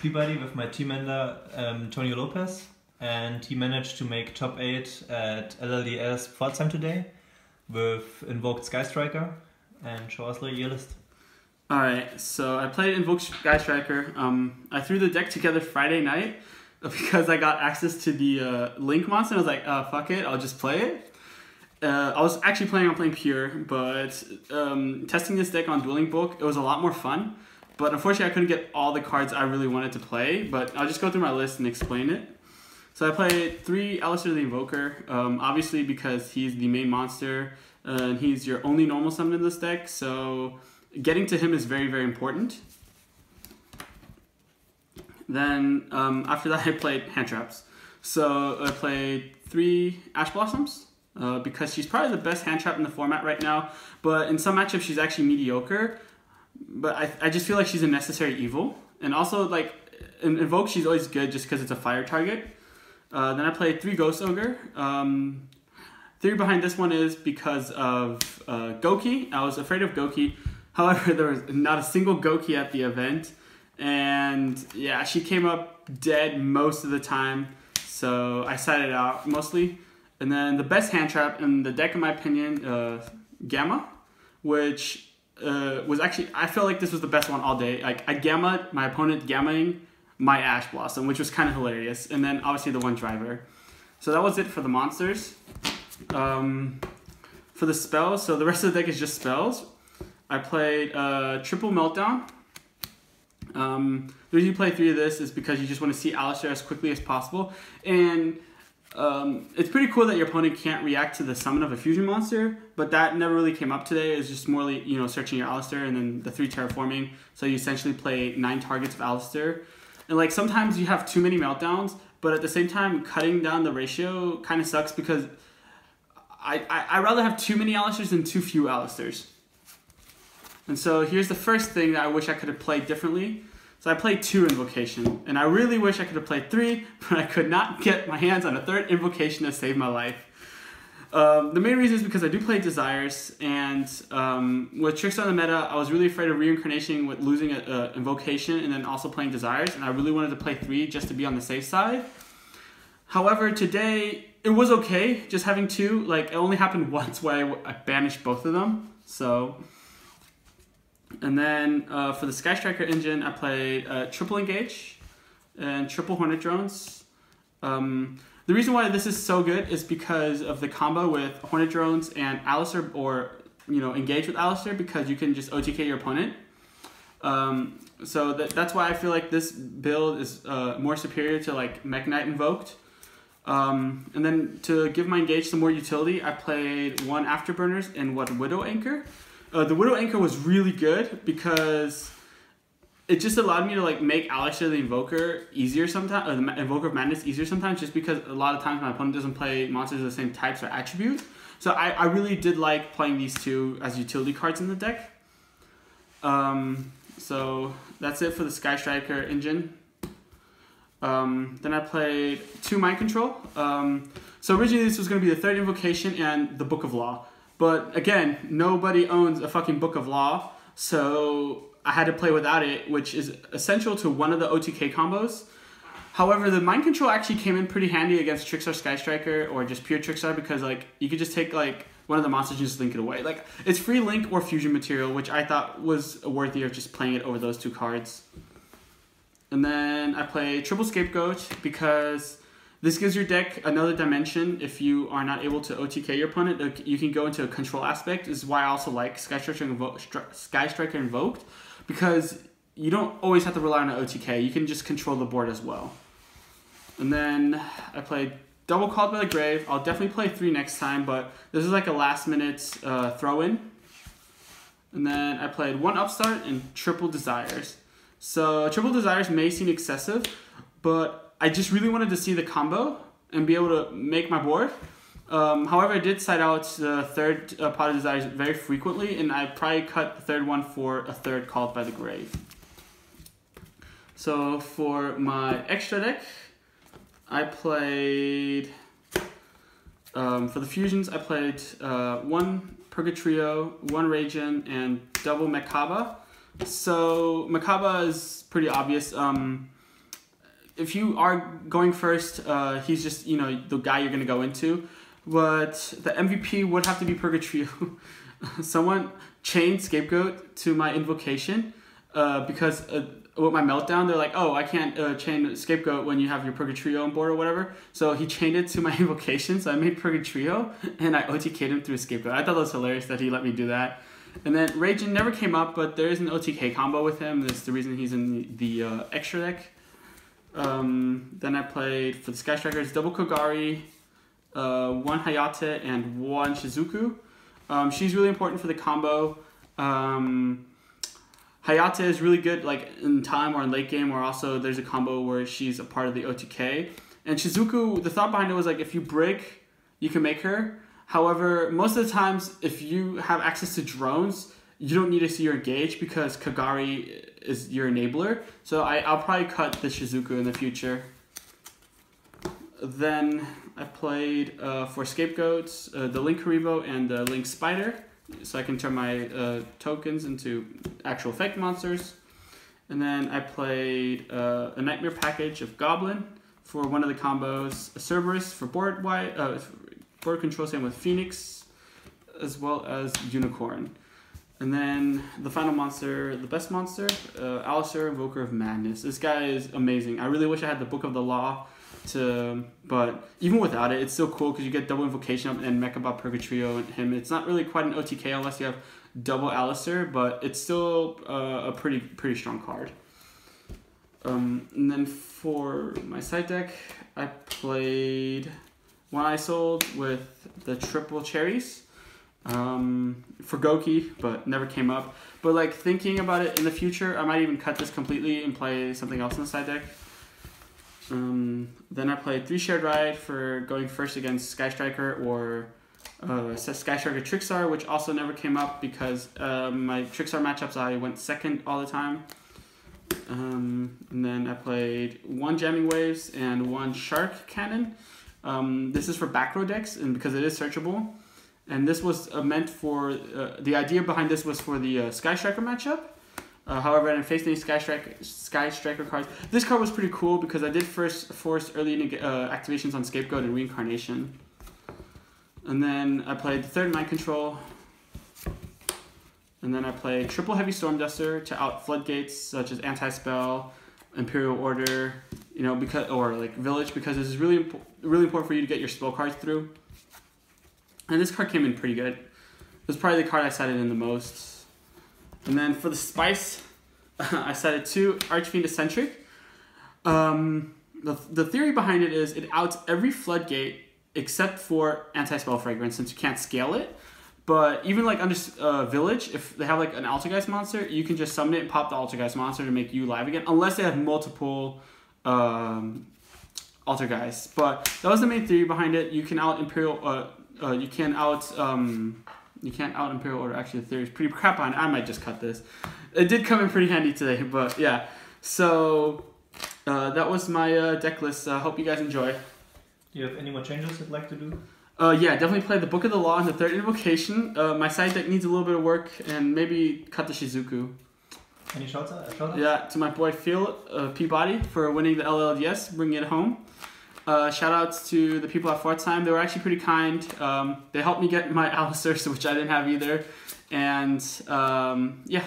P-Buddy with my team member Antonio Lopez, and he managed to make top 8 at LLDS Pforzheim today with Invoked Sky Striker. And show us your list. Alright, so I played Invoked Sky Striker. I threw the deck together Friday night because I got access to the Link monster. I was like, fuck it, I'll just play it. I was actually planning on playing Pure, but testing this deck on Dueling Book, it was a lot more fun. But unfortunately, I couldn't get all the cards I really wanted to play, but I'll just go through my list and explain it. So I played 3 Alistair the Invoker, obviously because he's the main monster, and he's your only normal summon in this deck, so getting to him is very, very important. Then after that, I played Hand Traps. So I played 3 Ash Blossoms, because she's probably the best hand trap in the format right now, but in some matchups she's actually mediocre. But I just feel like she's a necessary evil. And also, like, in Invoke, she's always good just because it's a fire target. Then I played 3 Ghost Ogre. Theory behind this one is because of Goki. I was afraid of Goki. However, there was not a single Goki at the event. And yeah, she came up dead most of the time. So I sided out mostly. And then the best hand trap in the deck, in my opinion, Gamma, which was actually, I feel like this was the best one all day. Like, I gammaed my opponent gammaing my Ash Blossom, which was kind of hilarious. And then obviously the one driver. So that was it for the monsters. For the spells, so the rest of the deck is just spells. I played Triple Meltdown. The reason you play 3 of this is because you just want to see Alistair as quickly as possible. And it's pretty cool that your opponent can't react to the summon of a fusion monster, but that never really came up today. It's just more like, you know, searching your Alistair and then the 3 terraforming. So you essentially play 9 targets of Alistair. And like sometimes you have too many meltdowns, but at the same time cutting down the ratio kind of sucks because I'd rather have too many Alistairs than too few Alistairs. And so here's the first thing that I wish I could have played differently. So I played 2 Invocation, and I really wish I could have played 3, but I could not get my hands on a 3rd Invocation to save my life. The main reason is because I do play Desires, and with Trickstar in the meta, I was really afraid of reincarnation with losing an Invocation and then also playing Desires, and I really wanted to play 3 just to be on the safe side. However, today, it was okay just having 2. Like, it only happened once where I banished both of them, so... And then for the Sky Striker engine, I played Triple Engage and Triple Hornet Drones. The reason why this is so good is because of the combo with Hornet Drones and Alistair, or, you know, Engage with Alistair, because you can just OTK your opponent. So that's why I feel like this build is more superior to like Mech Knight Invoked. And then to give my Engage some more utility, I played 1 Afterburners and 1 Widow Anchor. The Widow Anchor was really good because it just allowed me to like make Alistair the Invoker easier sometimes, or the Invoker of Madness easier sometimes, just because a lot of times my opponent doesn't play monsters of the same types or attributes. So I really did like playing these 2 as utility cards in the deck. So that's it for the Sky Striker engine. Then I played 2 Mind Control. So originally this was going to be the 3rd Invocation and the Book of Law. But again, nobody owns a fucking Book of Law, so I had to play without it, which is essential to one of the OTK combos. However, the Mind Control actually came in pretty handy against Trickstar Sky Striker or just pure Trickstar, because like you could just take like one of the monsters and just link it away. Like, it's free link or fusion material, which I thought was worthy of just playing it over those 2 cards. And then I play Triple Scapegoat because this gives your deck another dimension. If you are not able to OTK your opponent, you can go into a control aspect. This is why I also like Sky Striker Invoked, because you don't always have to rely on an OTK. You can just control the board as well. And then I played Double Called by the Grave. I'll definitely play 3 next time, but this is like a last minute throw-in. And then I played 1 Upstart and Triple Desires. So Triple Desires may seem excessive, but I just really wanted to see the combo and be able to make my board. However, I did side out the 3rd Pot of Desires very frequently, and I probably cut the 3rd one for a 3rd Called by the Grave. So for my extra deck, I played, for the fusions, I played 1 Purgatrio, 1 Ragin, and double Mechaba. So Mechaba is pretty obvious. if you are going first, he's just, the guy you're going to go into. But the MVP would have to be Purgatrio. Someone chained Scapegoat to my invocation because with my meltdown, they're like, oh, I can't chain Scapegoat when you have your Purgatrio on board or whatever. So he chained it to my invocation, so I made Purgatrio, and I OTK'd him through a Scapegoat. I thought that was hilarious that he let me do that. And then Ragin never came up, but there is an OTK combo with him. That's the reason he's in the extra deck. Then I played, for the Sky Strikers, double Kogari, one Hayate, and one Shizuku. She's really important for the combo. Hayate is really good like in time or in late game, or also there's a combo where she's a part of the OTK. And Shizuku, the thought behind it was like if you break, you can make her. However, most of the times if you have access to drones, you don't need to see your engage because Kagari is your enabler. So I'll probably cut the Shizuku in the future. Then I played for Scapegoats, the Link Karibo and the Link Spider. So I can turn my tokens into actual effect monsters. And then I played a Nightmare package of Goblin for one of the combos, a Cerberus for board control, same with Phoenix, as well as Unicorn. And then the final monster, the best monster, Alistair, Invoker of Madness. This guy is amazing. I really wish I had the Book of the Law, but even without it, it's still cool because you get double Invocation up and Mechaba, Purgatrio, and him. It's not really quite an OTK unless you have double Alistair, but it's still a pretty strong card. And then for my side deck, I played One Eye Sold with the triple cherries. For Goki, but never came up. But like thinking about it in the future, I might even cut this completely and play something else in the side deck. Then I played 3 Shared Ride for going first against Sky Striker or Sky Striker Trickstar, which also never came up because my Trickstar matchups I went second all the time. And then I played 1 Jamming Waves and 1 Shark Cannon. This is for back row decks, and because it is searchable. And this was meant for, the idea behind this was for the Sky Striker matchup. However, I didn't face any Sky Striker cards. This card was pretty cool because I did first force early activations on Scapegoat and Reincarnation. And then I played the third Mind Control. And then I played triple Heavy Storm Duster to out floodgates such as Anti-Spell, Imperial Order, or like Village, because this is really important for you to get your spell cards through. And this card came in pretty good. It was probably the card I sided in the most. And then for the Spice, I sided 2 Archfiend Eccentric. The theory behind it is it outs every floodgate except for Anti-Spell Fragrance, since you can't scale it. But even like under Village, if they have like an Altergeist monster, you can just summon it and pop the Altergeist monster to make you live again, unless they have multiple Altergeists. But that was the main theory behind it. You can out Imperial. You can't out Imperial Order. Actually, the theory is pretty crap on it. I might just cut this. It did come in pretty handy today, but yeah. So that was my deck list. Hope you guys enjoy. Do you have any more changes you'd like to do? Yeah, definitely play the Book of the Law and the third Invocation. My side deck needs a little bit of work, and maybe cut the Shizuku. Any shout outs? Yeah, to my boy Phil Peabody for winning the LLDS, bringing it home. Shout outs to the people at Pforzheim. They were actually pretty kind. They helped me get my Alistair, which I didn't have either. And yeah.